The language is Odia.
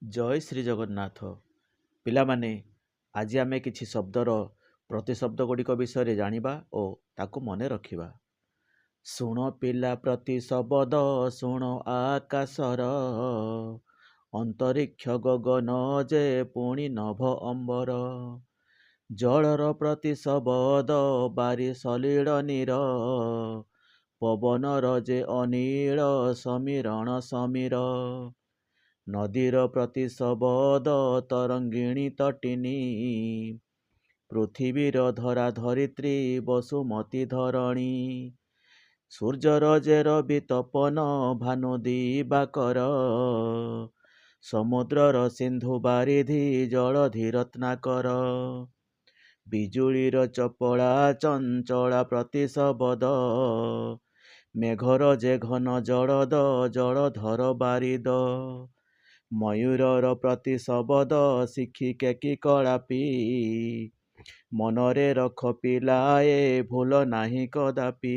ଜୟ ଶ୍ରୀ ଜଗନ୍ନାଥ। ପିଲାମାନେ, ଆଜି ଆମେ କିଛି ଶବ୍ଦର ପ୍ରତିଶବ୍ଦ ଗୁଡ଼ିକ ବିଷୟରେ ଜାଣିବା ଓ ତାକୁ ମନେ ରଖିବା। ଶୁଣ ପିଲା ପ୍ରତିଶବ୍ଦ, ଶୁଣ ଆକାଶର, ଅନ୍ତରିକ୍ଷ ଗଗନ ଯେ ପୁଣି ନଭ ଅମ୍ବର। ଜଳର ପ୍ରତିଶବ୍ଦ, ବାରି ସଲିଳ ନୀର, ପବନର ଯେ ଅନିଳ ସମୀରଣ ସମୀର। ନଦୀର ପ୍ରତିଶବ୍ଦ, ତରଙ୍ଗିଣୀ ତଟିନୀ, ପୃଥିବୀର ଧରା ଧରିତ୍ରୀ ବସୁମତୀ ଧରଣୀ। ସୂର୍ଯ୍ୟର ଯେ ରବି ତପନ, ଭାନୁ ଦିବାକର, ସମୁଦ୍ରର ସିନ୍ଧୁ ବାରିଧି ଜଳଧି ରତ୍ନାକର। ବିଜୁଳିର ଚପଳା ଚଞ୍ଚଳା ପ୍ରତିଶବ୍ଦ, ମେଘର ଯେ ଘନ ଜଳଦ ଜଳଧର ବାରିଦ। ମୟୂରର ପ୍ରତିଶବ୍ଦ, ଶିଖି କେକି କଳାପି, ମନରେ ରଖ ପିଲାଏ ଭୁଲ ନାହିଁ କଦାପି।